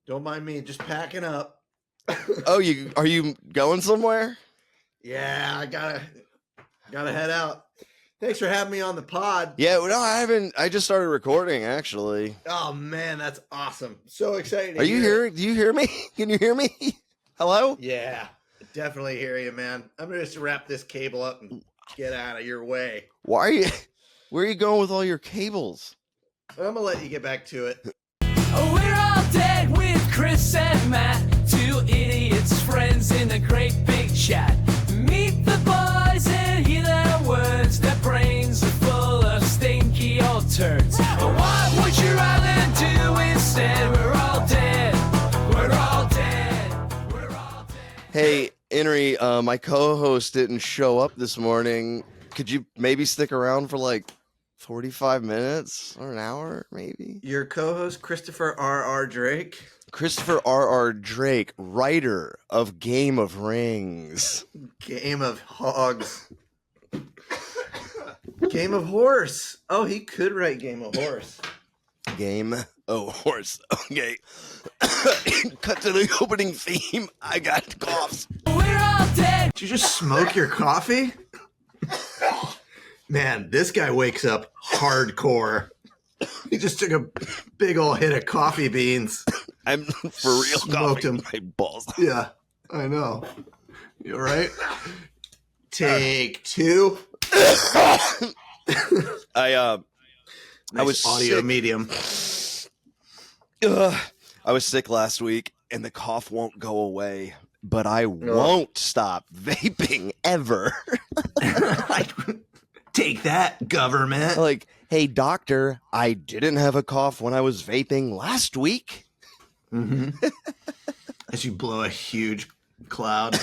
Don't mind me, just packing up. Oh, are you going somewhere? Yeah, I gotta head out. Thanks for having me on the pod. Yeah, no, I haven't. I just started recording, actually. Oh man, that's awesome! So exciting. Are you here? Do you hear me? Can you hear me? Hello? Yeah, definitely hear you, man. I'm gonna just wrap this cable up and get out of your way. Why are you? Where are you going with all your cables? I'm gonna let you get back to it. We're all dead with Chris and Matt, two idiots, friends in a great big chat. Meet the boys and hear their words. Their brains are full of stinky old turds. What would you rather do instead? We're all dead. We're all dead. We're all dead. Hey, Henry, my co-host didn't show up this morning. Could you maybe stick around for like 45 minutes or an hour, maybe? Your co-host, Christopher R.R. Drake. Christopher R.R. Drake, writer of Game of Rings. Game of Hogs. Game of Horse. Oh, he could write Game of Horse. Game of Horse. Okay. Cut to the opening theme. I got coughs. We're all dead. Did you just smoke your coffee? Man, this guy wakes up hardcore. He just took a big old hit of coffee beans. I'm for real Smoked coughing him. my balls. Yeah, I know. You all right? Take two. I was audio sick. medium. I was sick last week, and the cough won't go away. But I won't stop vaping ever. Like, take that, government. Like, hey, doctor, I didn't have a cough when I was vaping last week. Mm-hmm. As you blow a huge cloud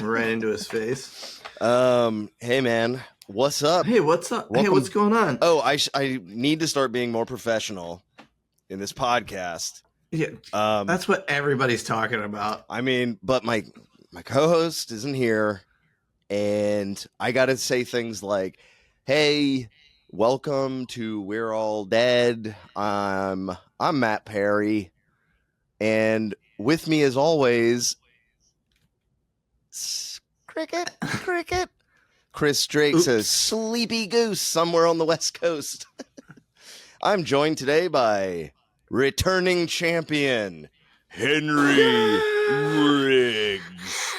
right into his face. Hey, man, what's up? Hey, what's up? Welcome. Hey, what's going on? Oh, I need to start being more professional in this podcast. Yeah, that's what everybody's talking about. I mean, but my co-host isn't here, and I got to say things like, "Hey, welcome to We're All Dead. I'm Matt Perry, and with me as always, cricket, Chris Drake's a sleepy goose somewhere on the West Coast. I'm joined today by returning champion Henry Riggs.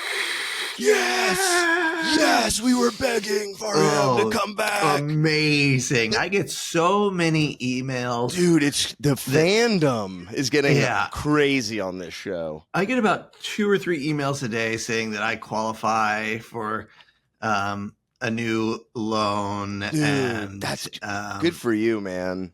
Yes, we were begging for him to come back. Amazing. I get so many emails. Dude, it's the fandom is getting crazy on this show. I get about 2 or 3 emails a day saying that I qualify for a new loan. Dude, and that's good for you, man.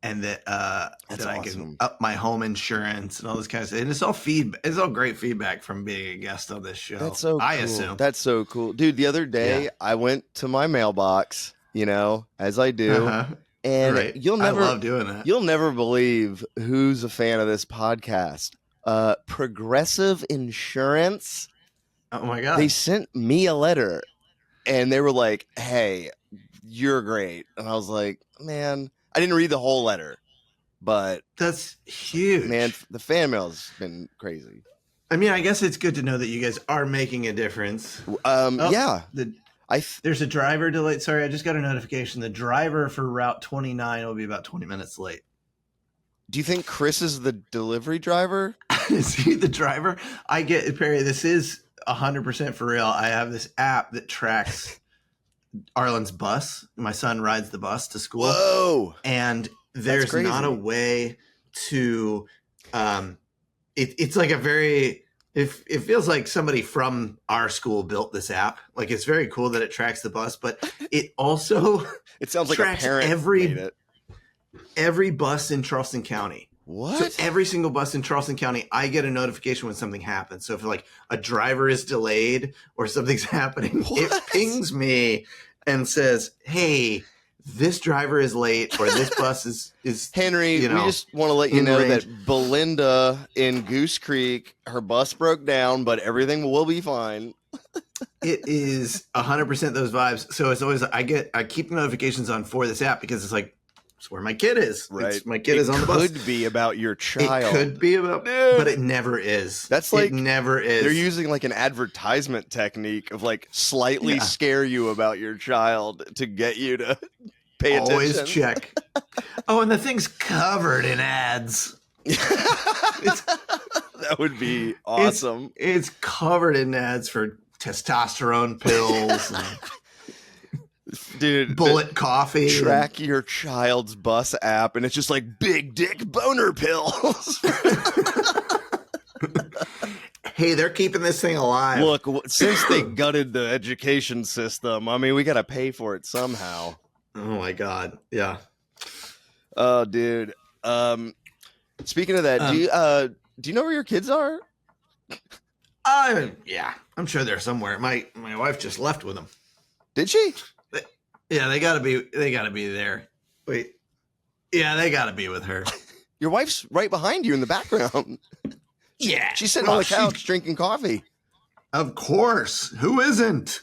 And that That's that I awesome. can up my home insurance and all this kind of stuff. And it's all feedback. It's all great feedback from being a guest on this show. That's so cool. I assume. That's so cool. Dude, the other day I went to my mailbox, as I do. And Right. you'll never I love doing that. You'll never believe who's a fan of this podcast. Progressive Insurance. Oh my God. They sent me a letter and they were like, "Hey, you're great." And I was like, "Man, I didn't read the whole letter." But That's huge. man, the fan mail's been crazy. I mean, I guess it's good to know that you guys are making a difference. Yeah. There's a driver delayed. Sorry, I just got a notification. The driver for Route 29 will be about 20 minutes late. Do you think Chris is the delivery driver? Is he the driver? I get, Perry, this is 100% for real. I have this app that tracks Arlen's bus. My son rides the bus to school. Whoa. And there's crazy. not a way to it's like a very it feels like somebody from our school built this app. Like, it's very cool that it tracks the bus, but it also It sounds like a tracks parent made it. every bus in Charleston County. What? So every single bus in Charleston County, I get a notification when something happens. So if like a driver is delayed or something's happening, it pings me and says, "Hey, this driver is late," or "This bus is Henry, we just want to let you know that Belinda in Goose Creek, her bus broke down, but everything will be fine. It is 100% those vibes. So it's always I keep notifications on for this app because it's like it's where my kid is. Right. My kid is on the bus. It could be about your child. It could be about, Dude. but it never is. That's like, it never is. They're using like an advertisement technique of like slightly scare you about your child to get you to pay attention. Always check. Oh, and the thing's covered in ads. That would be awesome. It's covered in ads for testosterone pills, and dude. bullet coffee. Track your child's bus app, and it's just like big dick boner pills. Hey, they're keeping this thing alive. Look, since they gutted the education system, I mean, we got to pay for it somehow. Oh my god, yeah. Oh, dude. Speaking of that, do you know where your kids are? Yeah, I'm sure they're somewhere. My wife just left with them. Did she? Yeah, they gotta be there. Wait, yeah, they gotta be with her. Your wife's right behind you in the background. Yeah, She's sitting on the couch drinking coffee. Of course, who isn't?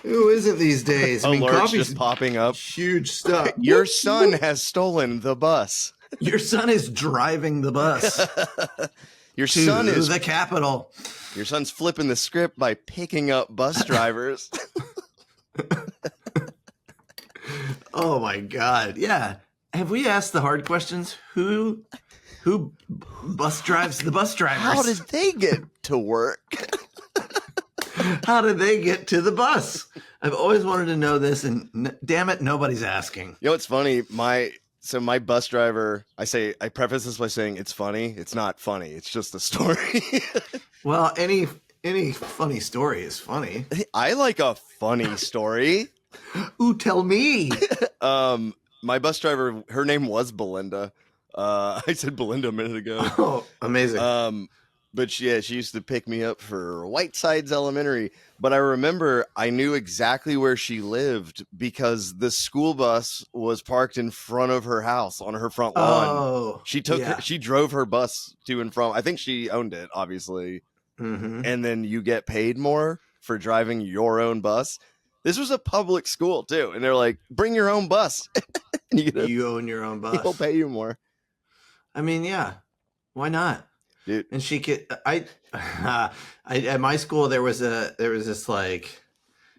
Who isn't these days? Alerts coffee's just popping up. Huge stuff. Your son has stolen the bus. Your son is driving the bus. Your son is the capital. Your son's flipping the script by picking up bus drivers. Oh my god. Yeah. Have we asked the hard questions? Who bus drives the bus drivers? How did they get to work? How did they get to the bus? I've always wanted to know this, and damn it, nobody's asking. You know what's funny? My bus driver, I preface this by saying it's funny. It's not funny. It's just a story. Well, any funny story is funny. I like a funny story. Ooh, tell me. My bus driver, her name was Belinda. I said Belinda a minute ago. Oh, amazing. But she used to pick me up for Whitesides Elementary. But I remember I knew exactly where she lived because the school bus was parked in front of her house on her front lawn. Oh, she drove her bus to and from. I think she owned it, obviously. Mm-hmm. And then you get paid more for driving your own bus. This was a public school too, and they're like, "Bring your own bus." And you own your own bus. People pay you more. I mean, yeah, why not? Dude. And she could. I at my school there was this like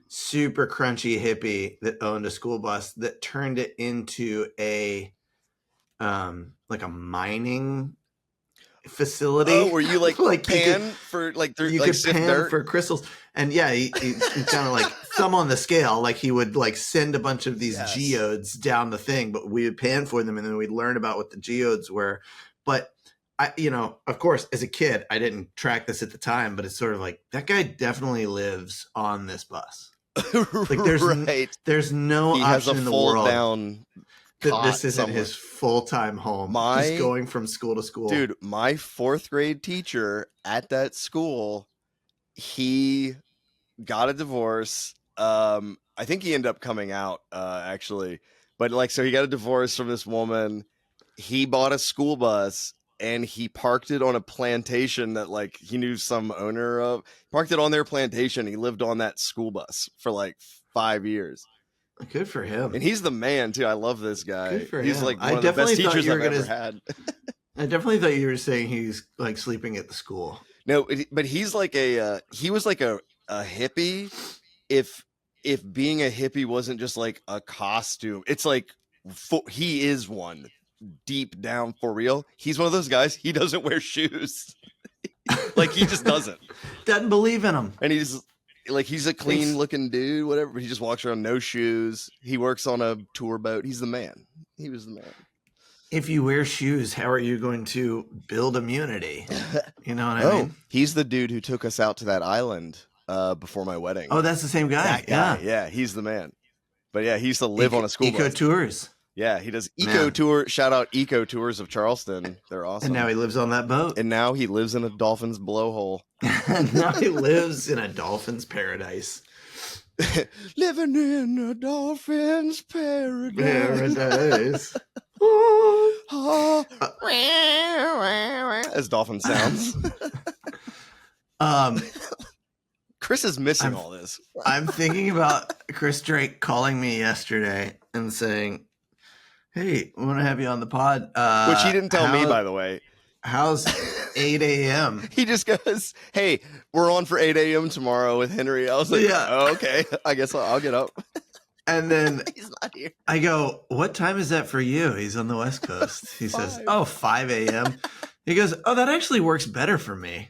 super crunchy hippie that owned a school bus that turned it into a like a mining facility. Oh, were you like pan you could, for like you like could pan dirt? for crystals? And yeah, he kind of like thumb on the scale, like he would like send a bunch of these geodes down the thing, but we would pan for them, and then we'd learn about what the geodes were. But of course, as a kid, I didn't track this at the time, but it's sort of like that guy definitely lives on this bus. Like there's no option in the world down that this isn't somewhere. his full-time home. Just going from school to school. Dude, my 4th grade teacher at that school, he got a divorce. I think he ended up coming out actually, but like, so he got a divorce from this woman. He bought a school bus and he parked it on a plantation that like he knew some owner of. Parked it on their plantation. He lived on that school bus for like 5 years. Good for him. And he's the man too. I love this guy. Good for he's him. like one of the best teachers I've ever had. I definitely thought you were saying he's like sleeping at the school. No, but he's like he was like a hippie. If being a hippie wasn't just like a costume, it's like he is one deep down for real. He's one of those guys. He doesn't wear shoes. Like he just doesn't believe in him. And he's a clean looking dude, whatever. But he just walks around no shoes. He works on a tour boat. He's the man. He was the man. If you wear shoes, how are you going to build immunity? You know what I mean? He's the dude who took us out to that island before my wedding. Oh, that's the same guy. That guy. Yeah, he's the man. But yeah, he used to live on a school Eco bus. Tours. Yeah, he does Eco Tour. Shout out Eco Tours of Charleston. They're awesome. And now he lives on that boat. And now he lives in a dolphin's blowhole. Now he lives in a dolphin's paradise. Living in a dolphin's paradise. Paradise. As dolphin sounds. Chris is missing all this. I'm thinking about Chris Drake calling me yesterday and saying, "Hey, we want to have you on the pod." Which he didn't tell me, by the way. How's 8 a.m.? He just goes, "Hey, we're on for 8 a.m. tomorrow with Henry." I was like, Yeah. "Oh, okay. I guess I'll get up." And then He's not here. I go, "What time is that for you?" He's on the West Coast. He says, 5. "Oh, 5 a.m." He goes, "Oh, that actually works better for me."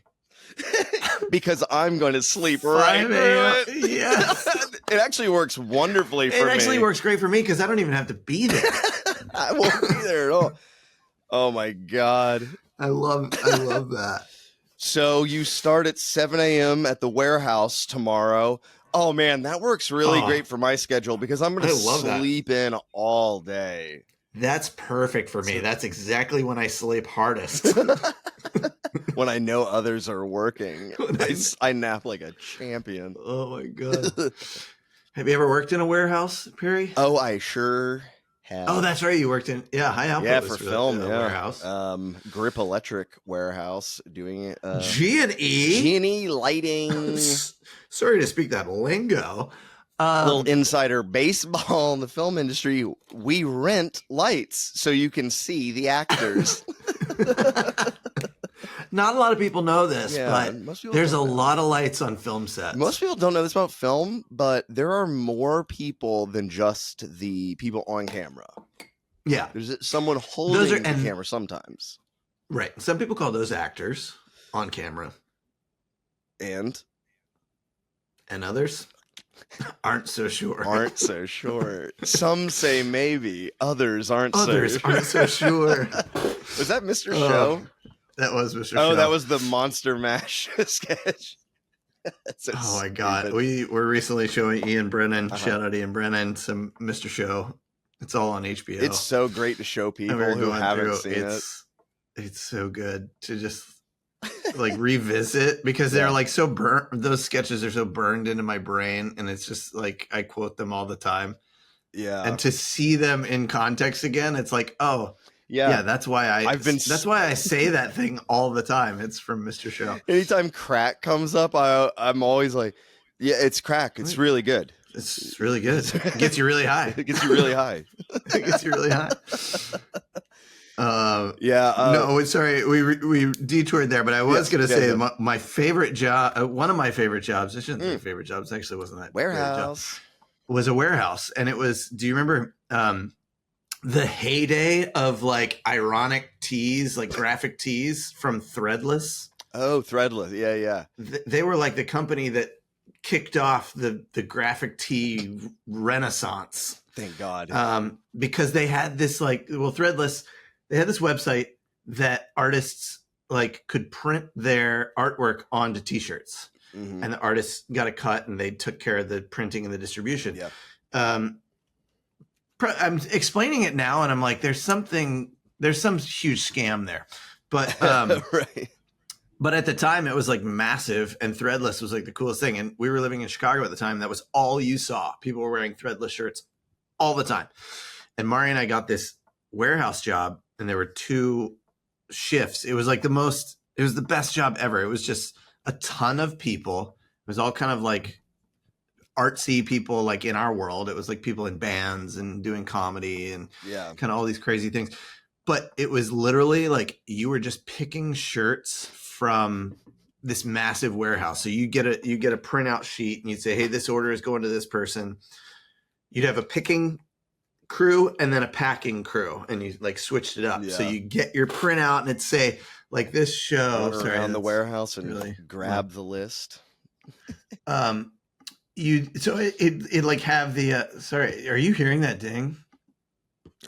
Because I'm going to sleep 5 right through a.m. it. Yes. It actually works wonderfully for me. It actually works great for me because I don't even have to be there. I won't be there at all. Oh my God. I love that. So you start at 7 a.m. at the warehouse tomorrow. Oh man, that works really great for my schedule because I'm going to sleep in all day. That's perfect for me. That's exactly when I sleep hardest. When I know others are working, I nap like a champion. Oh my God. Have you ever worked in a warehouse, Perry? Oh, I sure have. Oh, that's right. You worked in High Output. Yeah, was for film. the Yeah, warehouse. Grip Electric warehouse doing it. G&E. G&E lighting. Sorry to speak that lingo. Little insider baseball in the film industry. We rent lights so you can see the actors. Not a lot of people know this, Yeah, but most people there's a don't know. lot of lights on film sets. Most people don't know this about film, but there are more people than just the people on camera. Yeah. There's someone holding the camera sometimes. Right. Some people call those actors on camera. And others aren't so sure. Aren't so sure. Some say maybe. Others aren't Others aren't so sure. Was that Mr. Show? That was Mr. Show. Oh, that was the Monster Mash sketch. Oh my God. We were recently showing Ian Brennan, shout out Ian Brennan, some Mr. Show. It's all on HBO. It's so great to show people who haven't seen it. It's so good to just like revisit because they're like so burnt. Those sketches are so burned into my brain, and it's just like I quote them all the time. Yeah. And to see them in context again, it's like, oh, yeah, that's why that's why I say that thing all the time. It's from Mr. Show. Anytime crack comes up, I'm always like, yeah, it's crack. It's really good. It's really good. It gets you really high. It gets you really high. It gets you really high. No, sorry, we detoured there, but I was going to say my favorite job, one of my favorite jobs. I shouldn't say favorite jobs. Actually, wasn't that warehouse? Was a warehouse, and it was. Do you remember the heyday of like ironic tees, like graphic tees from Threadless? Oh, Threadless, yeah. They were like the company that kicked off the graphic tee renaissance. Thank God. Because they had this Threadless. They had this website that artists like could print their artwork onto T-shirts, and the artists got a cut, and they took care of the printing and the distribution. Yeah. I'm explaining it now, and I'm like, there's some huge scam there, but right. But at the time, it was like massive, and Threadless was like the coolest thing. And we were living in Chicago at the time. That was all you saw. People were wearing Threadless shirts all the time. And Mari and I got this warehouse job, and there were 2 shifts. It was like it was the best job ever. It was just a ton of people. It was all kind of like artsy people, like in our world. It was like people in bands and doing comedy and kind of all these crazy things. But it was literally like you were just picking shirts from this massive warehouse. So you get a printout sheet, and you'd say, hey, this order is going to this person. You'd have a picking crew and then a packing crew, and you like switched it up. So you get your printout, and it'd say like this show around the warehouse and really grab the list. It like have the sorry, are you hearing that ding?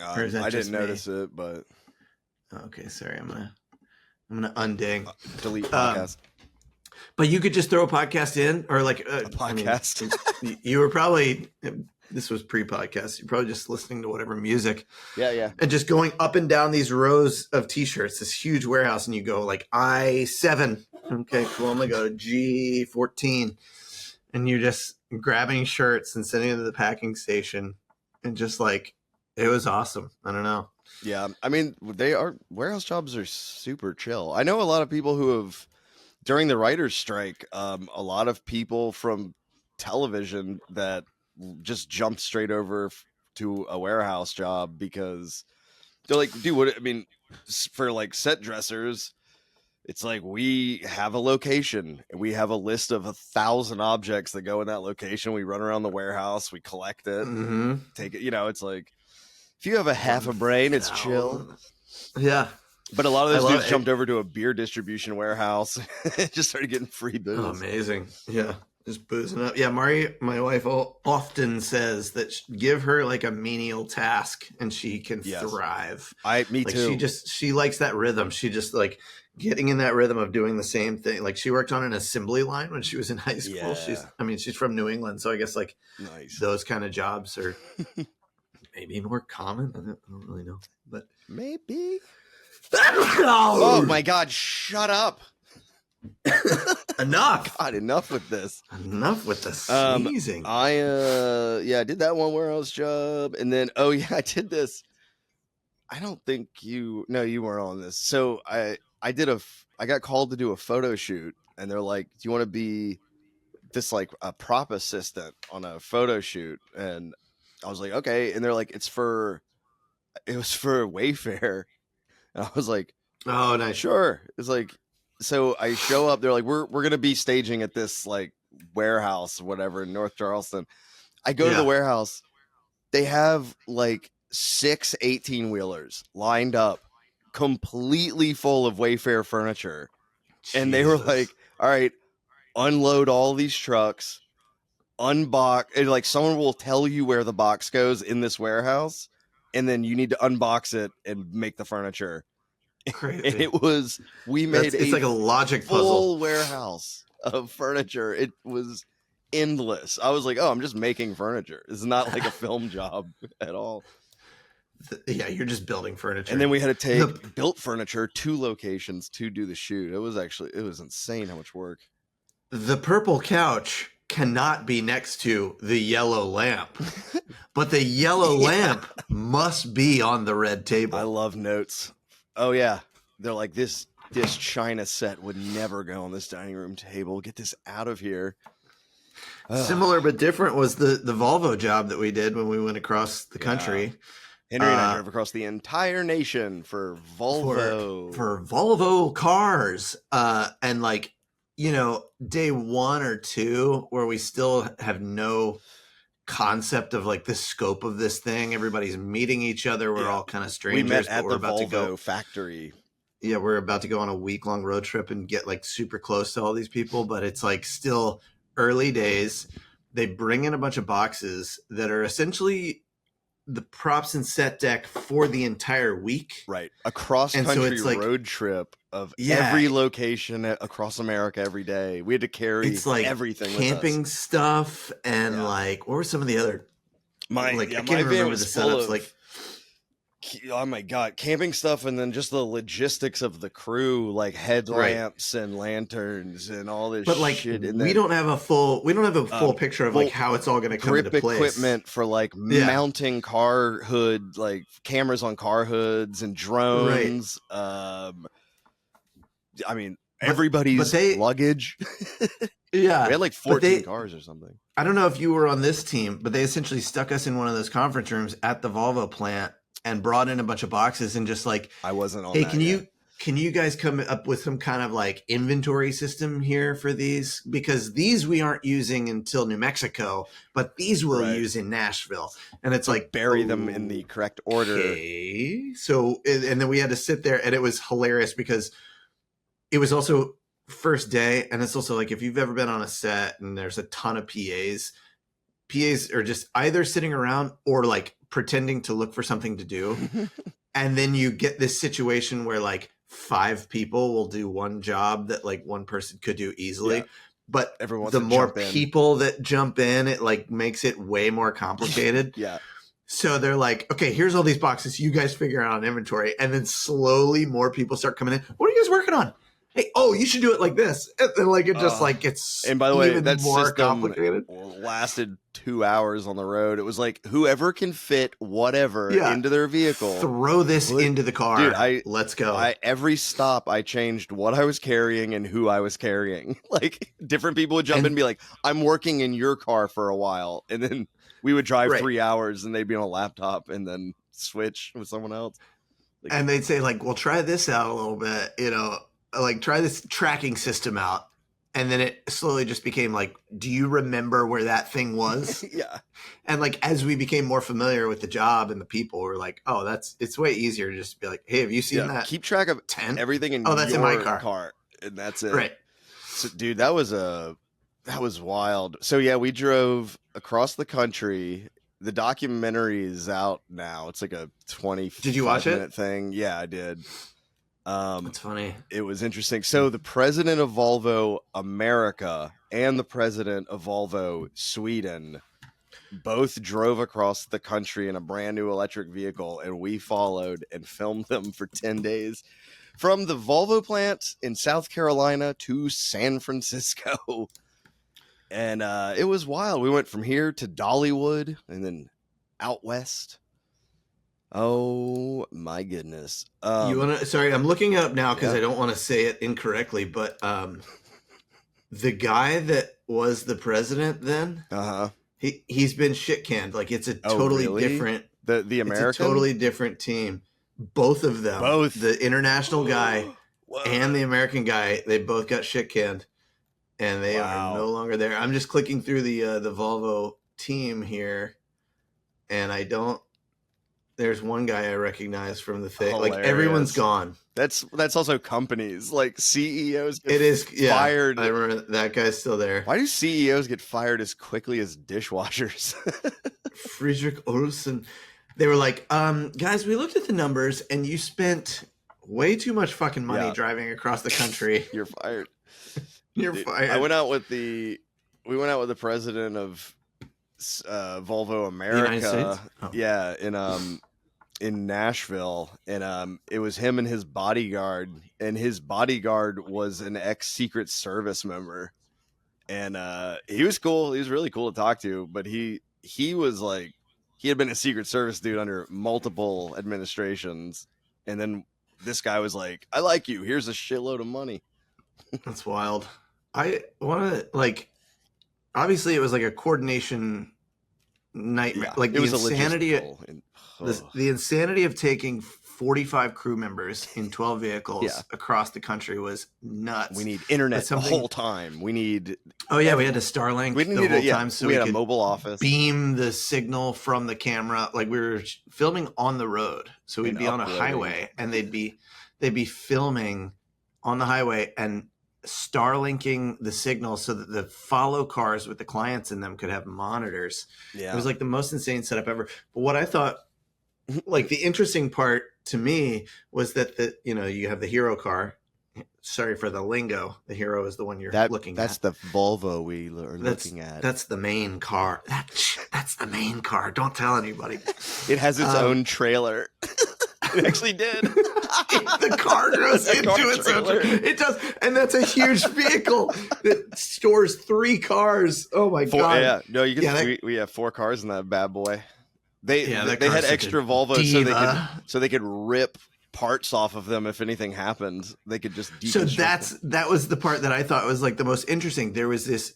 I didn't notice it, but okay, sorry. I'm gonna unding. Delete podcast. But you could just throw a podcast in, or like a podcast. I mean, you were probably, this was pre-podcast. You're probably just listening to whatever music. Yeah. And just going up and down these rows of T-shirts, this huge warehouse, and you go like I-7. Okay, cool. I'm gonna go to G14, and you're just grabbing shirts and sending them to the packing station, and just like it was awesome. I don't know. Yeah, I mean, warehouse jobs are super chill. I know a lot of people who have, during the writer's strike, a lot of people from television that just jumped straight over to a warehouse job because they're like, dude, what? I mean, for like set dressers, it's like we have a location and we have a list of 1,000 objects that go in that location. We run around the warehouse, we collect it, take it. You know, it's like if you have a half a brain, it's chill. Yeah. But a lot of those dudes jumped over to a beer distribution warehouse and just started getting free booze. Oh, amazing. Yeah. Just boozing up. Yeah. My wife often says that give her like a menial task and she can thrive. Me like too. She likes that rhythm. She just like getting in that rhythm of doing the same thing. Like she worked on an assembly line when she was in high school. Yeah. She's from New England. So I guess like nice. Those kind of jobs are maybe more common. I don't really know, but maybe. Oh my God! Shut up! Enough! God, enough with this. Enough with the sneezing. I did that one warehouse job, and then I did this. I don't think you weren't on this. So I got called to do a photo shoot, and they're like, "Do you want to be this like a prop assistant on a photo shoot?" And I was like, "Okay." And they're like, it was for Wayfair. And I was like, "Oh, nice, sure." It's like, so I show up. They're like, "We're gonna be staging at this like warehouse, whatever, in North Charleston." I go to the warehouse. They have like 6 18-wheelers lined up, completely full of Wayfair furniture, and they were like, "All right, unload all these trucks, unbox." And like, someone will tell you where the box goes in this warehouse. And then you need to unbox it and make the furniture. Crazy. And it was, it's like a logic full puzzle warehouse of furniture. It was endless. I was like, oh, I'm just making furniture. It's not like a film job at all. Yeah, you're just building furniture. And then we had to take built furniture 2 locations to do the shoot. It was insane how much work. The purple couch cannot be next to the yellow lamp, but the yellow lamp must be on the red table. I love notes. Oh yeah, they're like, this china set would never go on this dining room table. Get this out of here. Similar but different was the Volvo job that we did when we went across the country. Henry and I drove across the entire nation for Volvo. For Volvo cars. And like, you know, day 1 or 2 where we still have no concept of like the scope of this thing. Everybody's meeting each other. We're all kind of strangers. We met at we're the about Volvo to go factory. Yeah, we're about to go on a week-long road trip and get like super close to all these people, but it's like still early days. They bring in a bunch of boxes that are essentially the props and set deck for the entire week. Right. A cross-country road trip of every location across America every day. We had to carry everything camping with us. Stuff and like, what were some of the other I can't remember the setups. Like, oh my God, camping stuff, and then just the logistics of the crew, like headlamps and lanterns and all this shit. And we don't have a full picture of like how it's all going to come into place. Equipment for like mounting car hood, like cameras on car hoods and drones. Right. I mean, everybody's luggage. Yeah, we had like 14 cars or something. I don't know if you were on this team, but they essentially stuck us in one of those conference rooms at the Volvo plant and brought in a bunch of boxes and just like, I wasn't on. Hey, can you guys come up with some kind of like inventory system here for these? Because these we aren't using until New Mexico, but these we'll use in Nashville. And it's like bury them in the correct order. Okay. So, and then we had to sit there, and it was hilarious because it was also first day, and it's also like if you've ever been on a set and there's a ton of PAs are just either sitting around or like pretending to look for something to do. And then you get this situation where like 5 people will do one job that like one person could do easily. Yeah. But the more people that jump in, it like makes it way more complicated. Yeah. So they're like, okay, here's all these boxes. You guys figure out an inventory. And then slowly more people start coming in. What are you guys working on? Hey, you should do it like this. And then like it just like gets and by the way, that more system complicated. Lasted 2 hours on the road. It was like whoever can fit whatever into their vehicle. Throw this into the car. Dude, let's go. Every stop I changed what I was carrying and who I was carrying. Like different people would jump in and be like, I'm working in your car for a while. And then we would drive Right. 3 hours and they'd be on a laptop and then switch with someone else. Like, And they'd say like, well, try this out a little bit, like try this tracking system out. And then it slowly just became like, do you remember where that thing was? yeah. And like, as we became more familiar with the job and the people, we're like, oh, it's way easier to just be like, hey, have you seen that? Keep track of 10? everything in that's your in my car. and that's it. Right. So, dude, that was wild. So yeah, we drove across the country. The documentary is out now. It's like a 25 Did you watch minute it? thing. Yeah, I did. That's funny. It was interesting. So the president of Volvo America and the president of Volvo Sweden both drove across the country in a brand new electric vehicle, and we followed and filmed them for 10 days from the Volvo plant in South Carolina to San Francisco. And it was wild. We went from here to Dollywood and then out west. Oh my goodness. Sorry, I'm looking it up now because Yeah. I don't want to say it incorrectly, but the guy that was the president then, Uh-huh. he's been shit canned. Like it's a Oh, totally really? different The American? It's a totally different team. Both of them. Both. The international guy Whoa. and the American guy, they both got shit canned. And they Wow. are no longer there. I'm just clicking through the Volvo team here, and I don't. There's one guy I recognize from the thing. Like everyone's Hilarious. gone. That's also companies like CEOs get It is fired. I remember that guy's still there. Why do CEOs get fired as quickly as dishwashers? Friedrich Olsen. They were like, guys, we looked at the numbers, and you spent way too much fucking money Yeah. driving across the country. You're fired. You're Dude, fired. we went out with the president of Volvo America. United States? Oh. Yeah, in Nashville, and it was him and his bodyguard, and his bodyguard was an ex-Secret Service member, and he was cool. He was really cool to talk to, but he was like, he had been a Secret Service dude under multiple administrations, and then this guy was like, I like you, here's a shitload of money. That's wild. I want to like. Obviously, it was like a coordination nightmare. Like the it was insanity, a logistical and, the insanity of taking 45 crew members in 12 vehicles Yeah. across the country was nuts. we need internet That's the something- whole time. We need Oh yeah, we had to Starlink we the needed whole a, yeah, time, so we had a could mobile office. beam the signal from the camera. Like we were filming on the road, so we'd And be on a uploading. highway, and they'd be filming on the highway and Starlinking the signal so that the follow cars with the clients in them could have monitors. Yeah, It was like the most insane setup ever. But what I thought, like the interesting part to me, was that you have the hero car. Sorry for the lingo. The hero is the one you're looking that's at. the Volvo we are looking at. That's the main car. That's the main car. Don't tell anybody. It has its own trailer. It actually did. The car goes The into car its own. trailer. It does, and that's a huge vehicle that stores 3 cars. Oh my god! Yeah, no, you can. Yeah, we have 4 cars in that bad boy. They that they car's had such a extra Volvo diva. so they could rip parts off of them if anything happened. They could just deconstruct them. That was the part that I thought was like the most interesting. There was this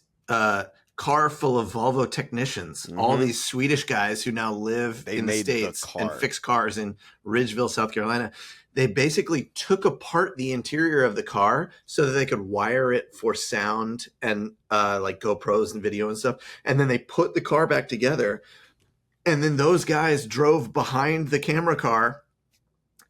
car full of Volvo technicians, all Mhm. these Swedish guys who now live They in the made the States and car. fix cars in Ridgeville, South Carolina. They basically took apart the interior of the car so that they could wire it for sound and like GoPros and video and stuff. And then they put the car back together. And then those guys drove behind the camera car.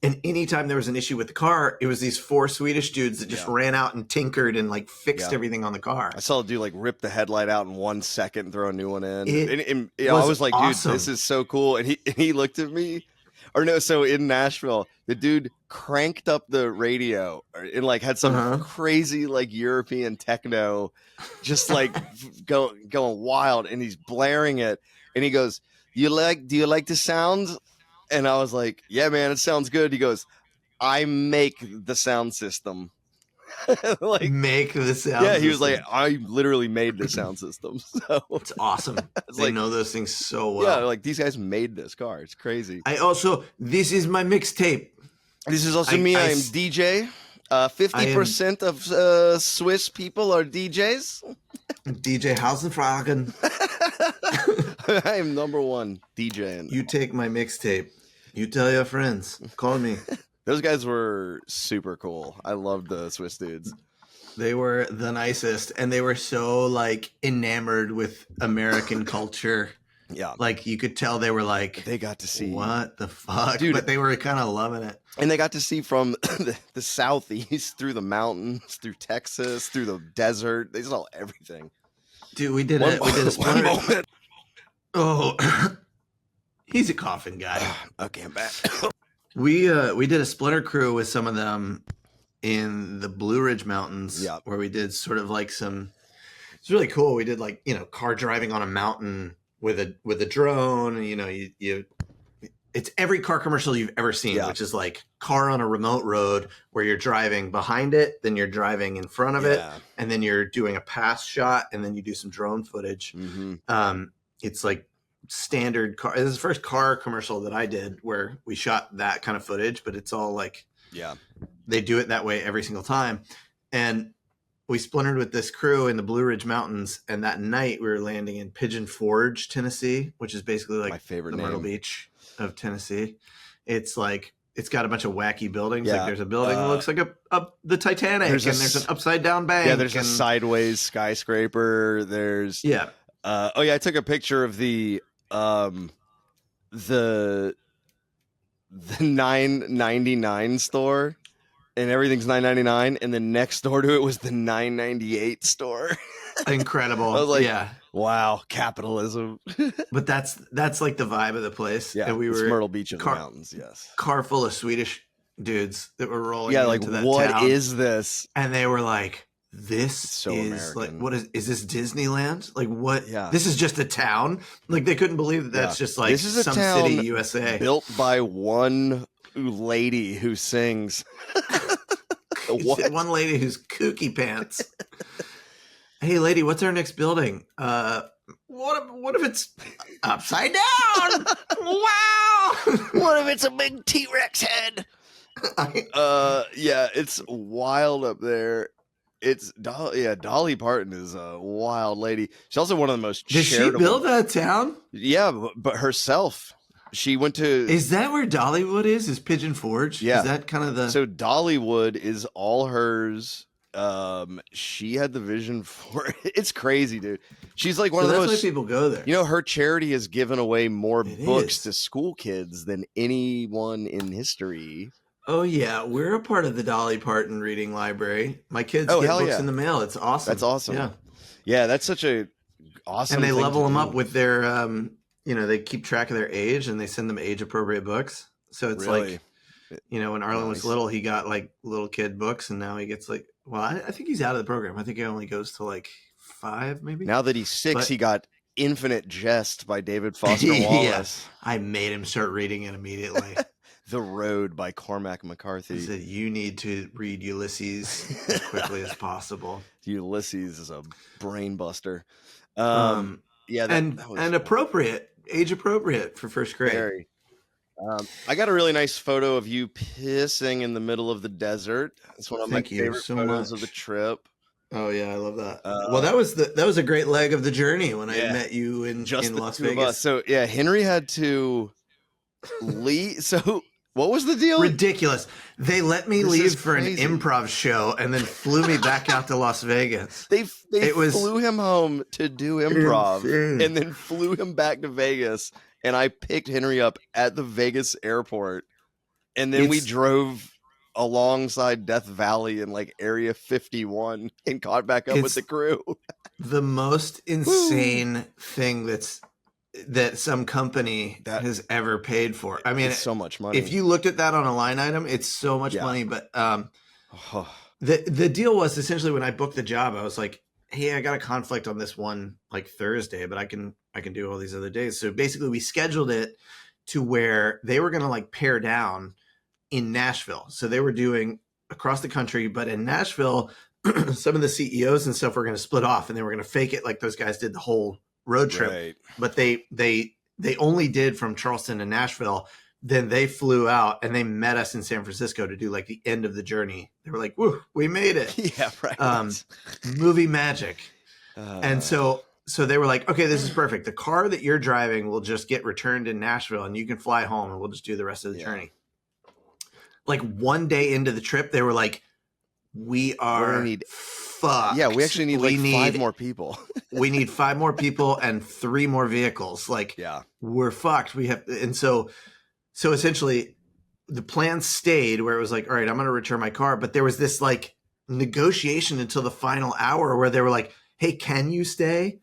And anytime there was an issue with the car, it was these 4 Swedish dudes that just Yeah. ran out and tinkered and like fixed Yeah. everything on the car. I saw a dude like rip the headlight out in 1 second and throw a new one in. It And, I was was like, awesome. dude, this is so cool. And he looked at me. Or no, so in Nashville, the dude cranked up the radio and like had some Uh-huh. crazy like European techno, just like going wild, and he's blaring it. And he goes, do you like the sound? And I was like, yeah, man, it sounds good. He goes, I make the sound system. Like, Make the sound. yeah, he was system. like, I literally made the sound system. So It's awesome. it's They like, know those things so well. yeah, like these guys made this car. It's crazy. This is my mixtape. This is also I- me. I I'm s- 50% of Swiss people are DJs. DJ Hausenfragen. I am number one DJing. You take my mixtape. You tell your friends. Call me. Those guys were super cool. I loved the Swiss dudes. They were the nicest, and they were so like enamored with American culture. Yeah. Like you could tell they were like, They got to see what the fuck? Dude. But they were kind of loving it. And they got to see from the southeast, through the mountains, through Texas, through the desert. They saw everything. Dude, we did a One splinter. moment. Oh, he's a coughing guy. Okay, I'm back. We did a splinter crew with some of them in the Blue Ridge Mountains, Yeah. where we did sort of like it's really cool. We did like, car driving on a mountain with a drone, and you it's every car commercial you've ever seen, Yeah. which is like car on a remote road where you're driving behind it, then you're driving in front of it, Yeah. and then you're doing a pass shot, and then you do some drone footage. Mm-hmm. It's like standard car. This is the first car commercial that I did where we shot that kind of footage, but it's all like, Yeah. they do it that way every single time. And we splintered with this crew in the Blue Ridge Mountains. And that night we were landing in Pigeon Forge, Tennessee, which is basically like My favorite the name. Myrtle Beach of Tennessee. It's like, it's got a bunch of wacky buildings. Yeah. Like there's a building that looks like the Titanic, there's there's an upside down bank. Yeah, there's a and, sideways skyscraper. There's yeah. I took a picture of the 9.99 store, and everything's $9.99, and then next door to it was the $9.98 store. Incredible. I was like, yeah. Wow, capitalism. But that's like the vibe of the place. Yeah, And we it's were Myrtle Beach in the car- mountains. Yes. car full of Swedish dudes that were rolling Yeah, like into that what town. is this? And they were like, this So is American. like, what is this Disneyland? Like what? Yeah. This is just a town. Like they couldn't believe that that's Yeah. just like This is a some town city, USA. Built by one lady who sings. What? One lady who's kooky pants. Hey lady, what's our next building? What if it's upside down? Wow. What if it's a big T-Rex head? Yeah, it's wild up there. It's Dolly Parton is a wild lady. She's also one of the most Did she charitable. build that town? Yeah, but herself. She went to Is that where Dollywood is? Is Pigeon Forge? Yeah. Is that kind of the so Dollywood is all hers. She had the vision for it. It's crazy, dude. She's like one so of the that's most why people go there. her charity has given away more It books is. to school kids than anyone in history. Oh yeah, we're a part of the Dolly Parton reading library. My kids Oh, get hell books yeah. in the mail. It's awesome. That's awesome. Yeah, Yeah, that's such a awesome. and they thing level to them do. up with their, they keep track of their age and they send them age appropriate books. So it's Really? like, when Arlen was Nice. little, he got like little kid books, and now he gets like, well, I think he's out of the program. I think he only goes to like 5, maybe. Now that he's 6, But- he got Infinite Jest by David Foster Yeah. Wallace. I made him start reading it immediately. The Road by Cormac He McCarthy. said, "You need to read Ulysses as quickly as possible." Ulysses is a brain buster. Yeah, and that was appropriate, age appropriate for first grade. very. I got a really nice photo of you pissing in the middle of the desert. It's one of Thank my you favorite so photos of much. the trip. Oh yeah, I love that. Uh, Well, that was a great leg of the journey when I Yeah. met you in Just the Las two of us. Vegas. So yeah, Henry had to leave. So what was the deal? Ridiculous. They let me This leave is for crazy. an improv show and then flew me back out to Las Vegas. They It was flew him home to do improv insane. and then flew him back to Vegas. And I picked Henry up at the Vegas airport. And then we It's- drove alongside Death Valley in like Area 51 and caught back up with It's- the crew. The most insane thing that some company That- has ever paid for. I mean, It's so much money. if you looked at that on a line item, it's so much Yeah. money. But Oh, the deal was essentially when I booked the job, I was like, hey, I got a conflict on this one like Thursday, but I can do all these other days. So basically we scheduled it to where they were going to like pare down in Nashville. So they were doing across the country, but in Nashville, some of the CEOs and stuff were going to split off and they were going to fake it like those guys did the whole road trip. right. But they only did from Charleston to Nashville. Then they flew out and they met us in San Francisco to do like the end of the journey. They were like, "Woo, we made it." Yeah, right. Movie magic. And so so they were like, okay, this is perfect. The car that you're driving will just get returned in Nashville and you can fly home and we'll just do the rest of the journey. Like one day into the trip, they were like, we are fucked. Yeah, we actually need 5 more people. We need 5 more people and 3 more vehicles. Like, we're fucked. We have, and so essentially the plan stayed where it was like, all right, I'm going to return my car. But there was this like negotiation until the final hour where they were like, hey, can you stay?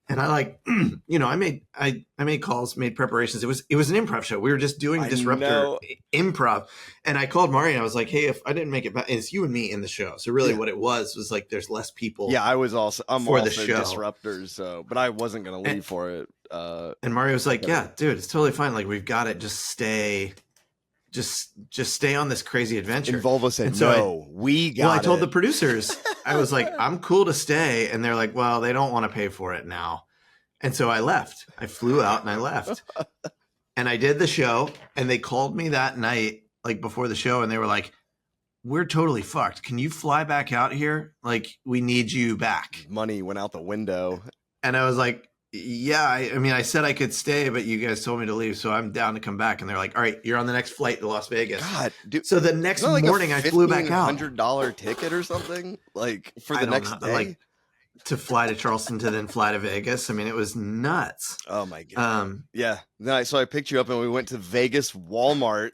And I like, I made calls, made preparations. It was an improv show. We were just doing disruptor improv. And I called Mari and I was like, hey, if I didn't make it back, it's you and me in the show. So really what it was like, there's less people. Yeah, I'm also disruptors. So, but I wasn't going to leave for it. And Mari was like, yeah, dude, it's totally fine. Like, we've got it. Just stay on this crazy adventure. And Volvo said, no, we got it. Well, I told the producers, I was like, I'm cool to stay. And they're like, well, they don't want to pay for it now. And so I left. I flew out and I left. And I did the show. And they called me that night, like before the show. And they were like, we're totally fucked. Can you fly back out here? Like, we need you back. Money went out the window. And I was like, yeah, I mean, I said I could stay, but you guys told me to leave, so I'm down to come back. And they're like, all right, you're on the next flight to Las Vegas. God, dude. So the next morning I flew back out. $1,500 ticket or something? Like, for the next day? Like, to fly to Charleston to then fly to Vegas. I mean, it was nuts. Oh, my God. Yeah. So I picked you up and we went to Vegas Walmart,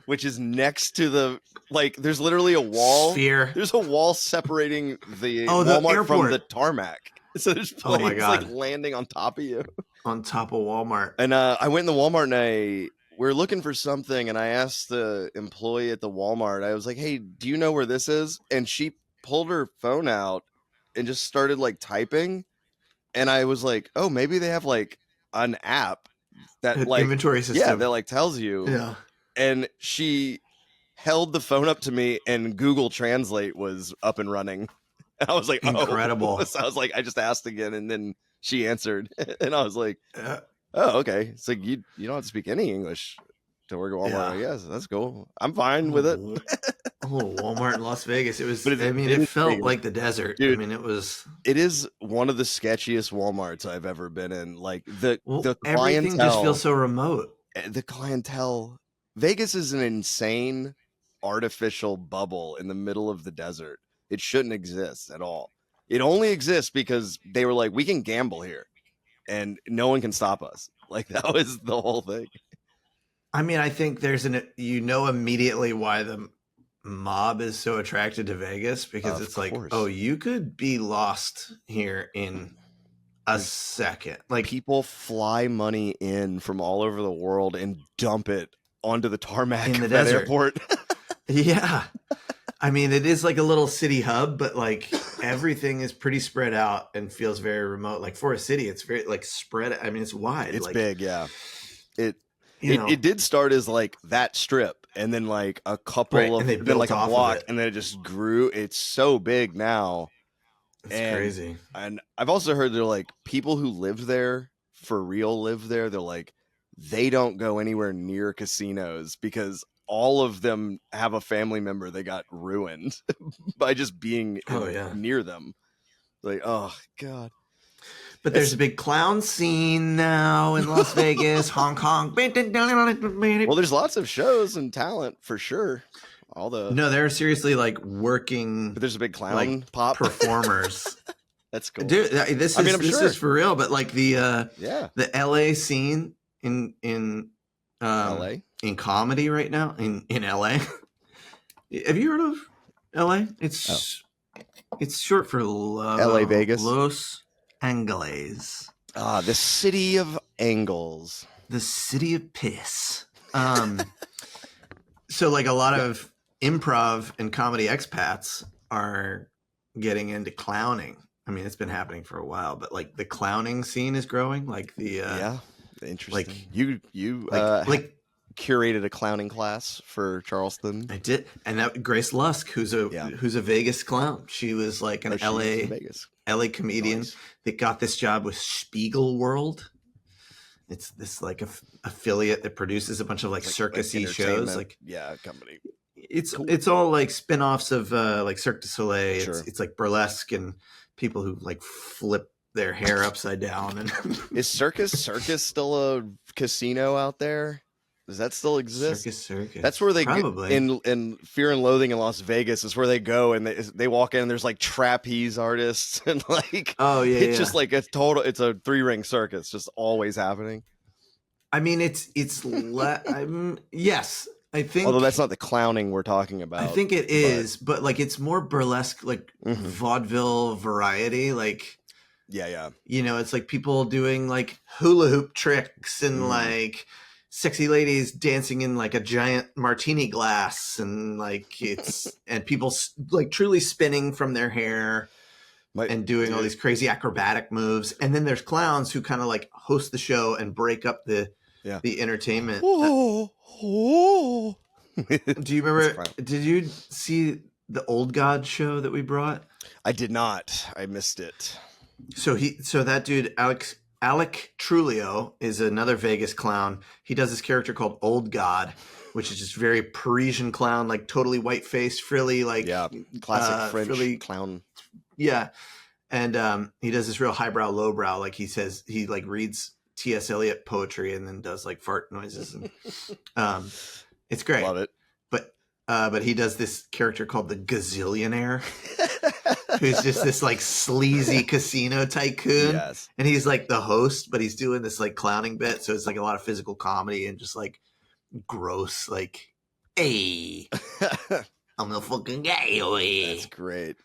which is next to the, like, there's literally a wall. Sphere. There's a wall separating the Walmart from the tarmac. So there's planes like landing on top of you. On top of Walmart. And I went in the Walmart and we were looking for something. And I asked the employee at the Walmart, I was like, hey, do you know where this is? And she pulled her phone out and just started like typing. And I was like, oh, maybe they have like an app that like inventory system. Yeah, that like tells you. Yeah. And she held the phone up to me and Google Translate was up and running. And I was like, incredible. So I was like, I just asked again, and then she answered, and I was like, oh, okay. It's like you don't have to speak any English to work at Walmart. I guess that's cool. I'm fine with it. A little Walmart in Las Vegas. It was. It felt like the desert. Dude, I mean, it was. It is one of the sketchiest Walmarts I've ever been in. Like the everything clientele just feels so remote. The clientele. Vegas is an insane artificial bubble in the middle of the desert. It shouldn't exist at all. It only exists because they were like, we can gamble here and no one can stop us. Like, that was the whole thing. I mean, I think there's immediately why the mob is so attracted to Vegas, because it's like, oh, you could be lost here in a second. Like, people fly money in from all over the world and dump it onto the tarmac in the desert airport. Yeah. I mean, it is like a little city hub, but like everything is pretty spread out and feels very remote. Like for a city, it's very like spread. I mean, it's wide. It's like, big. Yeah. It did start as like that strip and then like a couple of, then like a block, and then it just grew. It's so big now. It's crazy. And I've also heard they're like people who live there for real live there. They're like, they don't go anywhere near casinos because all of them have a family member that got ruined by just being near them. Like, oh God. But there's a big clown scene now in Las Vegas, Hong Kong. Well, there's lots of shows and talent for sure. No, they're seriously like working. But there's a big clown pop performers. That's cool. Dude, this is for real. But like the LA scene in LA in comedy right now in LA. Have you heard of LA? It's short for LA Vegas. Los Angeles. Ah, the city of angles. The city of piss. So like a lot of improv and comedy expats are getting into clowning. I mean, it's been happening for a while, but like the clowning scene is growing. Like the interesting. Like you curated a clowning class for Charleston. I did, and that Grace Lusk, who's a Vegas clown. She was like an LA comedian that got this job with Spiegel World. It's this like affiliate that produces a bunch of like circusy shows. Like company. It's all like spin-offs of like Cirque du Soleil. Sure. It's like burlesque and people who like flip their hair upside down. And Is Circus still a casino out there? Does that still exist? Circus. That's where they probably in Fear and Loathing in Las Vegas is where they go and they walk in and there's like trapeze artists and like it's just like it's a 3-ring circus just always happening. I mean yes, I think, although that's not the clowning we're talking about. I think it is, but like it's more burlesque, like vaudeville variety, like yeah. You know, it's like people doing like hula hoop tricks and like sexy ladies dancing in like a giant martini glass, and like it's and people like truly spinning from their hair and doing all these crazy acrobatic moves. And then there's clowns who kind of like host the show and break up the entertainment. Do you remember? Did you see the Old God show that we brought? I did not. I missed it. So that dude Alec Trulio is another Vegas clown. He does this character called Old God, which is just very Parisian clown, like totally white face, frilly, like classic French frilly clown. Yeah, and he does this real highbrow, lowbrow. Like he says, he like reads T.S. Eliot poetry and then does like fart noises, and it's great. Love it. But he does this character called the Gazillionaire. Who's just this like sleazy casino tycoon. Yes. And he's like the host, but he's doing this like clowning bit. So it's like a lot of physical comedy and just like gross, like, hey, I'm the fucking guy. That's great.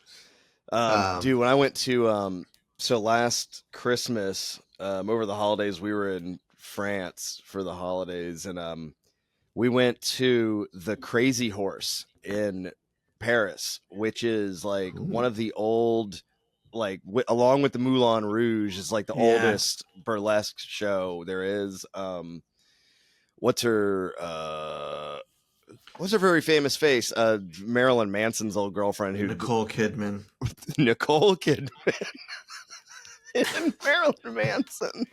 Dude, when I went to, so last Christmas, over the holidays, we were in France for the holidays, and we went to the Crazy Horse in Paris, which is like one of the old, like along with the Moulin Rouge, is like the oldest burlesque show there is. What's her very famous face? Marilyn Manson's old girlfriend, Nicole Kidman. Nicole Kidman. And Marilyn Manson.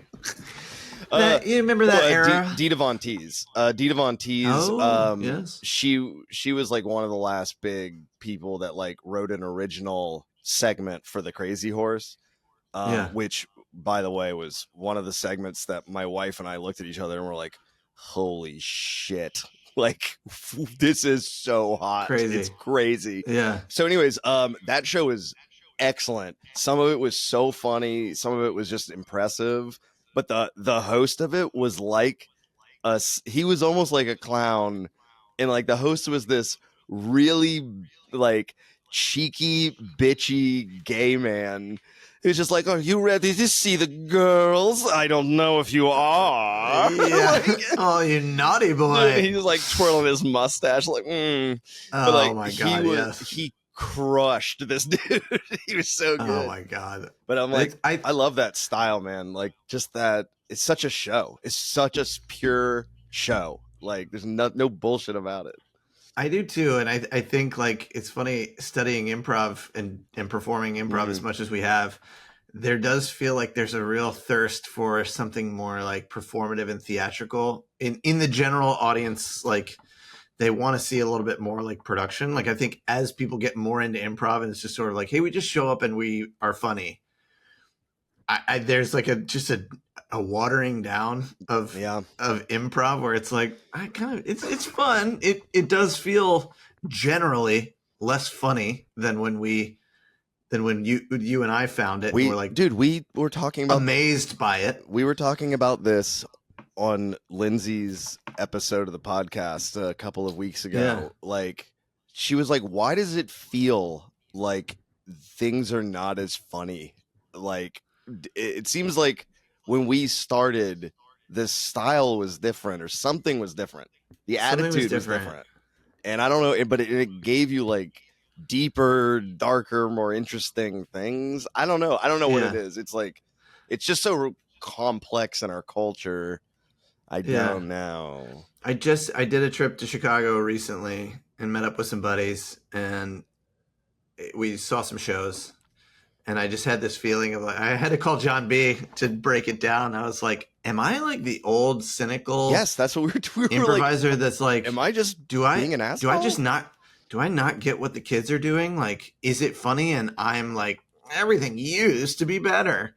You remember that era? Dita Von Teese. Dita Von Teese. Yes. She was like one of the last big people that like wrote an original segment for the Crazy Horse. Which, by the way, was one of the segments that my wife and I looked at each other and were like, "Holy shit! Like this is so hot. Crazy. It's crazy." Yeah. So, anyways, that show is excellent. Some of it was so funny. Some of it was just impressive. But the host of it was like he was almost like a clown, and like the host was this really like cheeky, bitchy gay man. He was just like, "Are you ready to see the girls? I don't know if you are." Yeah. Oh, you naughty boy. He was like twirling his mustache, like, Oh but, my god, he crushed this dude. He was so good. Oh my god. But I'm like, I love that style, man. Like, just that it's such a show. It's such a pure show. Like, there's no bullshit about it. I do too, and I think like it's funny studying improv and performing improv as much as we have. There does feel like there's a real thirst for something more like performative and theatrical in the general audience. Like, they want to see a little bit more like production. Like, I think as people get more into improv and it's just sort of like, hey, we just show up and we are funny. There's like a watering down of improv where it's like, it's fun. It does feel generally less funny than when you and I found it. We were like, dude, we were talking about amazed by it. We were talking about this on Lindsay's episode of the podcast a couple of weeks ago. Yeah. Like, she was like, why does it feel like things are not as funny? Like, it seems like when we started, the style was different or something was different. The attitude was different. And I don't know, but it gave you like deeper, darker, more interesting things. I don't know what it is. It's like, it's just so complex in our culture. I don't know. I did a trip to Chicago recently and met up with some buddies, and we saw some shows, and I just had this feeling of like, I had to call John B to break it down. I was like, am I like the old cynical that's what we were improviser like, that's like, am I just being an asshole? Do I not get what the kids are doing? Like, is it funny? And I'm like, everything used to be better.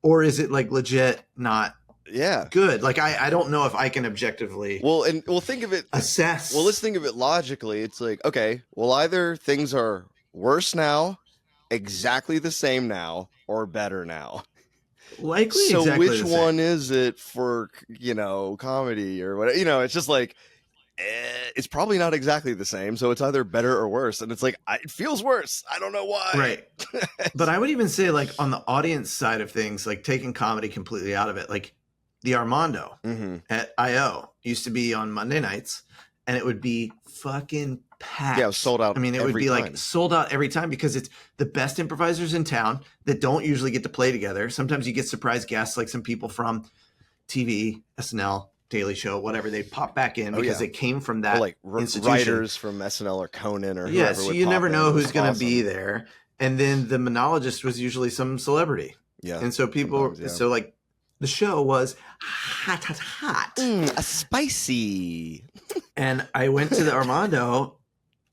or is it like legit not Yeah. good? Like I don't know if I can objectively Well, and we'll think of it. assess. Well, let's think of it logically. It's like, okay, well, either things are worse now, exactly the same now, or better now. likely. So exactly which the same. one is it for, comedy or what? It's just like, it's probably not exactly the same. So it's either better or worse. And it's like, it feels worse. I don't know why. Right. But I would even say, like, on the audience side of things, like taking comedy completely out of it, like the Armando at IO used to be on Monday nights, and it would be fucking packed. Yeah, it was sold out. I mean, it would be time. like sold out every time because it's the best improvisers in town that don't usually get to play together. Sometimes you get surprise guests, like some people from TV, SNL, Daily Show, whatever. They pop back in because they came from that institution. Writers from SNL or Conan or yeah. whoever. So would you pop never in. know It was who's going to awesome. be there. And then the monologist was usually some celebrity. Yeah. And so people, sometimes, yeah. so like the show was hot. A spicy. And I went to the Armando,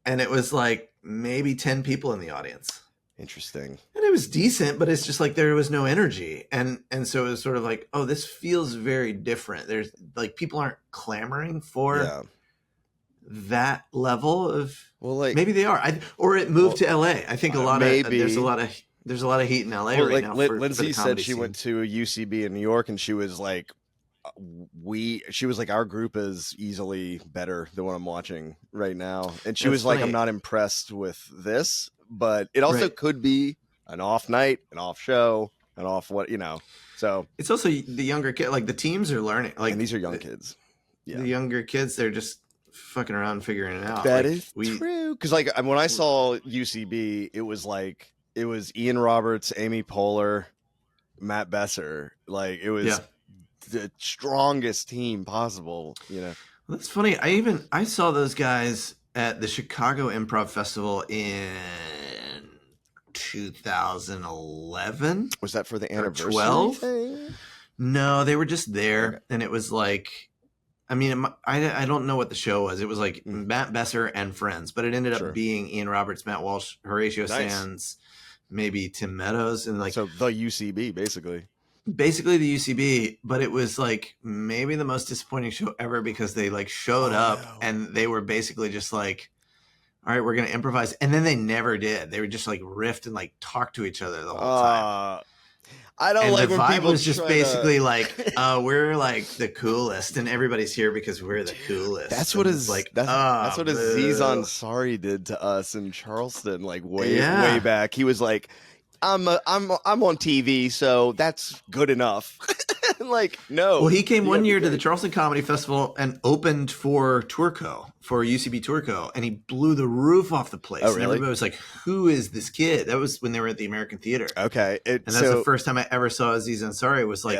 and it was like maybe 10 people in the audience. Interesting. And it was decent, but it's just like there was no energy. And so it was sort of like, oh, this feels very different. There's like people aren't clamoring for that level of, well, like maybe they are. Or it moved to LA. I think there's a lot of heat in LA right now. Lindsay for the said she scene. went to a UCB in New York, and she was like, our group is easily better than what I'm watching right now. And she was like, funny. I'm not impressed with this, but it also could be an off night, an off show, an off so it's also the younger kid, like the teams are learning, like, and these are young kids. Yeah. The younger kids, they're just fucking around figuring it out. That like, is true. Because like when I saw UCB, it was Ian Roberts, Amy Poehler, Matt Besser. Like it was the strongest team possible. Well, that's funny. I saw those guys at the Chicago Improv Festival in 2011. Was that for the anniversary? 12? thing? No, they were just there, and it was like, I mean, I don't know what the show was. It was like Matt Besser and friends, but it ended up being Ian Roberts, Matt Walsh, Horatio Sands, maybe Tim Meadows, and like so the UCB basically the UCB. But it was like maybe the most disappointing show ever because they like showed up and they were basically just like, all right, we're gonna improvise, and then they never did. They were just like riffed and like talked to each other the whole time. I don't and like the when vibe people was just try basically like, we're like the coolest, and everybody's here because we're the coolest. That's what is like. That's what Aziz Ansari did to us in Charleston, like way back. He was like, I'm on TV, so that's good enough. Like, no. Well, he came one year to the Charleston Comedy Festival and opened for UCB Tourco, and he blew the roof off the place. Oh, And really? everybody was like, who is this kid? That was when they were at the American Theater. Okay. And that's the first time I ever saw Aziz Ansari. It was like,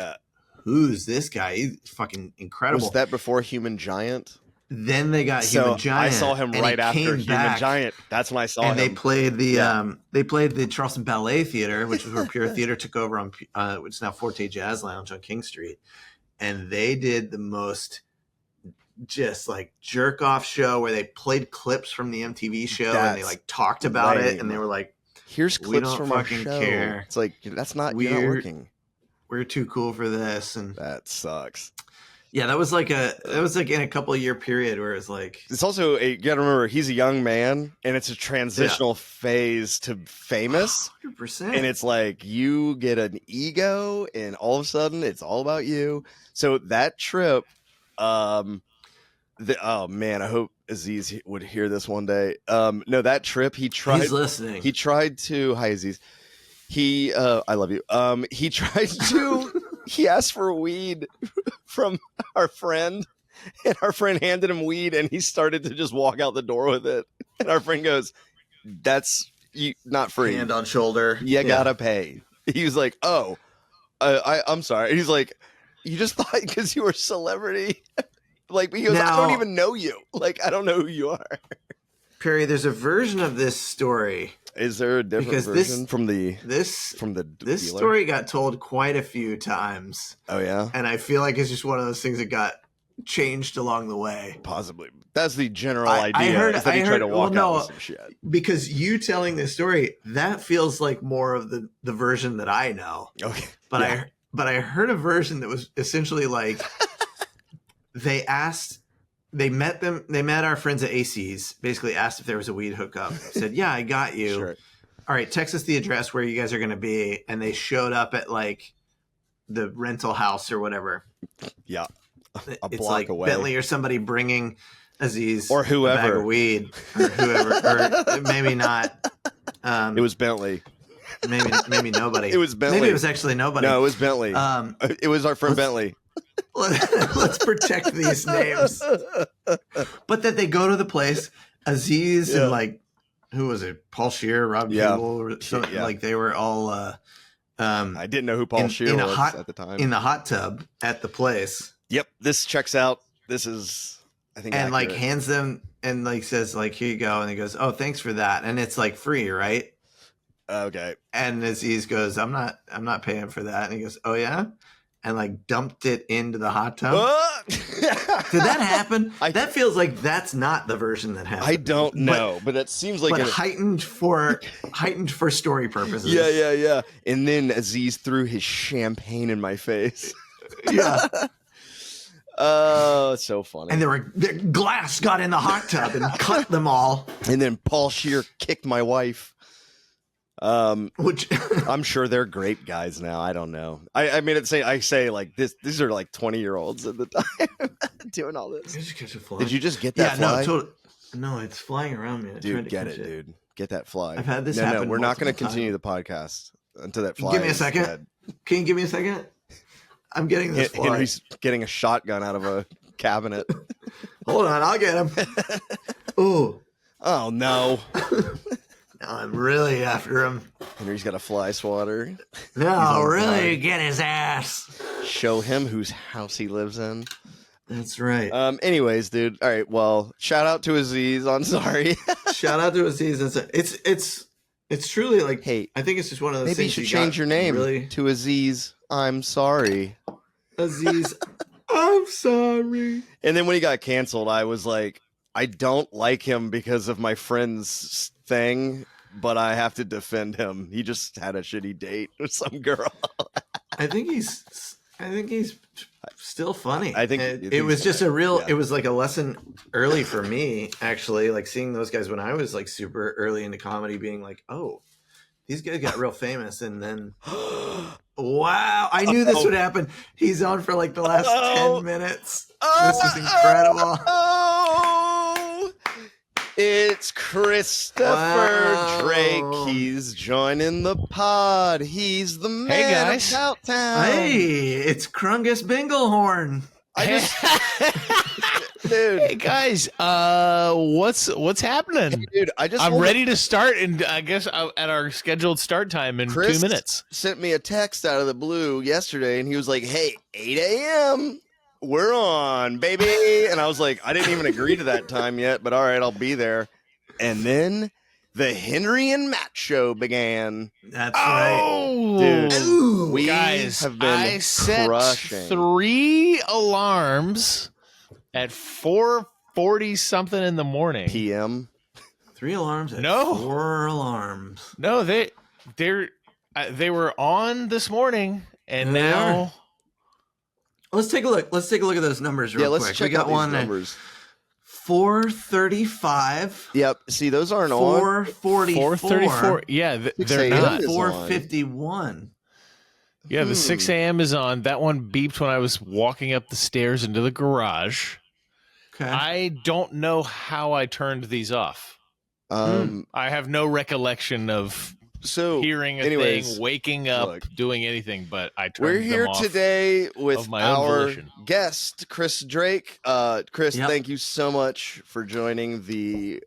who's this guy? He's fucking incredible. Was that before Human Giant? Then they got Human Giant. I saw him right after Human Giant. That's when I saw him. And they played the Charleston Ballet Theater, which was where Pure Theater took over on which is now Forte Jazz Lounge on King Street. And they did the most just like jerk off show where they played clips from the MTV show and they like talked about it, and they were like, here's clips don't from our fucking show. care. It's like, that's not, you're not working. We're too cool for this. And that sucks. Yeah, that was like in a couple of year period where it's like, it's also you gotta remember he's a young man, and it's a transitional phase to famous. 100%. And it's like you get an ego, and all of a sudden it's all about you. So that trip, oh man, I hope Aziz would hear this one day. No, that trip he's listening. He tried to hi Aziz. I love you. He tried to. He asked for weed from our friend, and our friend handed him weed, and he started to just walk out the door with it. And our friend goes, "That's not free. Hand on shoulder. You gotta pay." He was like, "Oh, I'm sorry." And he's like, "You just thought because you were a celebrity?" Like, he goes, "I don't even know you. Like, I don't know who you are." Perry, there's a version of this story. Is there a different version from the dealer? Story got told quite a few times. Oh yeah, and I feel like it's just one of those things that got changed along the way. Possibly. That's the general I idea. heard- is that he I tried to heard- walk well, out no. with some shit. Because you telling this story, that feels like more of the version that I know. Okay. But Yeah. I heard a version that was essentially like they met our friends at AC's, basically asked if there was a weed hookup. Said, "Yeah, I got you. Sure. All right, text us the address where you guys are going to be." And they showed up at like the rental house or whatever. Yeah. A It's block like away. Bentley or somebody bringing Aziz Or a bag whoever. of weed or whoever, or maybe not. It was Bentley. Maybe nobody. It was Bentley. Maybe it was actually nobody. No, it was Bentley. It was our friend let's- Bentley. Let's protect these names. But that they go to the place, Aziz Yeah. and like, who was it? Paul Shear, Rob Yeah. Campbell, or something. Yeah. Like they were all I didn't know who Paul Shear in a was hot- at the time. in the hot tub at the place, Yep, this checks out. This is, I think, and like accurate. hands them and like says like, "Here you go," and he goes, "Oh, thanks for that," and it's like free, right? Okay. And Aziz goes, I'm not paying for that," and he goes, "Oh yeah," and like dumped it into the hot tub. Did that happen? That feels like that's not the version that happened. I don't know, but that seems like But an, heightened for story purposes. yeah. And then Aziz threw his champagne in my face. Yeah. Oh, it's so funny. And the glass got in the hot tub and cut them all. And then Paul Shear kicked my wife. Which I'm sure they're great guys now. I don't know. I say like this. These are like 20-year-olds at the time doing all this. Did you catch a fly? Did you just get that Yeah, fly? no, totally. No, it's flying around me. I tried Dude, to get catch it, dude. Get that fly. I've had this No, happen we're not going to multiple continue the podcast until that fly. Give me a is second. dead. Can you give me a second? I'm getting this fly. Henry's getting a shotgun out of a cabinet. Hold on, I'll get him. Ooh, Oh no. now I'm really after him. Henry's got a fly swatter. No, on really guard. get his ass. Show him whose house he lives in. That's right. Anyways, dude. All right. Well, shout out to Aziz on Sorry. Shout out to Aziz. It's truly like, Hey, I think it's just one of those maybe you things. should change your name Really, to Aziz. I'm sorry. Aziz. I'm sorry. And then when he got canceled, I was like, I don't like him because of my friend's thing, but I have to defend him. He just had a shitty date with some girl. I think he's still funny. I think- it was just a real. yeah. It was like a lesson early for me, actually. Like seeing those guys when I was like super early into comedy, being like, oh, these guys got real famous, and then wow, I knew this would happen. He's on for like the last 10 minutes. This is incredible. Oh, it's Christopher Wow. Drake. He's joining the pod. He's the man guys. of Cowtown. Hey, it's Krungus Binglehorn. I just, dude, Hey guys, what's happening? dude, I just I'm wanna- ready to start, and I guess at our scheduled start time in Chris 2 minutes. sent me a text out of the blue yesterday, and he was like, "Hey, 8 a.m. We're on, baby." And I was like, I didn't even agree to that time yet, but all right, I'll be there. And then the Henry and Matt show began. That's right. Oh, Dude. Ooh, We guys, have been I set crushing. 3 alarms at 4:40 something in the morning. PM. 3 alarms. No. 4 alarms. No, they were on this morning, and They now are. Let's take a look. Let's take a look at those numbers real Yeah, let's quick. check We got out these one at numbers. 435, Yep. See, those aren't on. 444, 4:34. Yeah, 6 they're a.m. not. is on. 451. Yeah, the 6 a.m. is on. That one beeped when I was walking up the stairs into the garage. Okay. I don't know how I turned these off. I have no recollection of So hearing a anyways, thing, waking up, look. doing anything, but I turned we're them here off. today with of my own our volition. guest, Chris Drake. Chris, Yep. thank you so much for joining the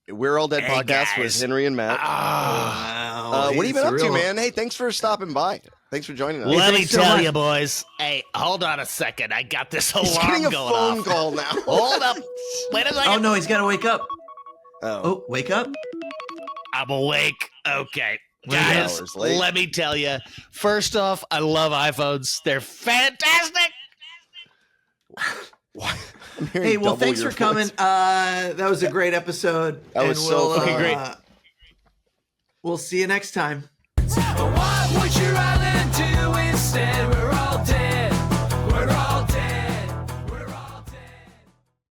We're All Dead Hey, podcast with guys. Henry and Matt. Ah, Wow. What have you been It's up a to, real- man? Hey, thanks for stopping by. Thanks for joining us. let me thanks so tell much. you, boys. Hey, hold on a second. I got this He's alarm getting a going phone off. call now. Hold up. Wait a second. Oh, no, he's got to wake up. Oh. Oh, wake up. I'm awake. Okay. We're Guys, hours late. let me tell you. First off, I love iPhones. They're fantastic. I'm hearing Hey, well, double thanks your for coming. voice. That was a great episode. That was so fun. Okay, great. We'll see you next time. What would you rather do instead? We're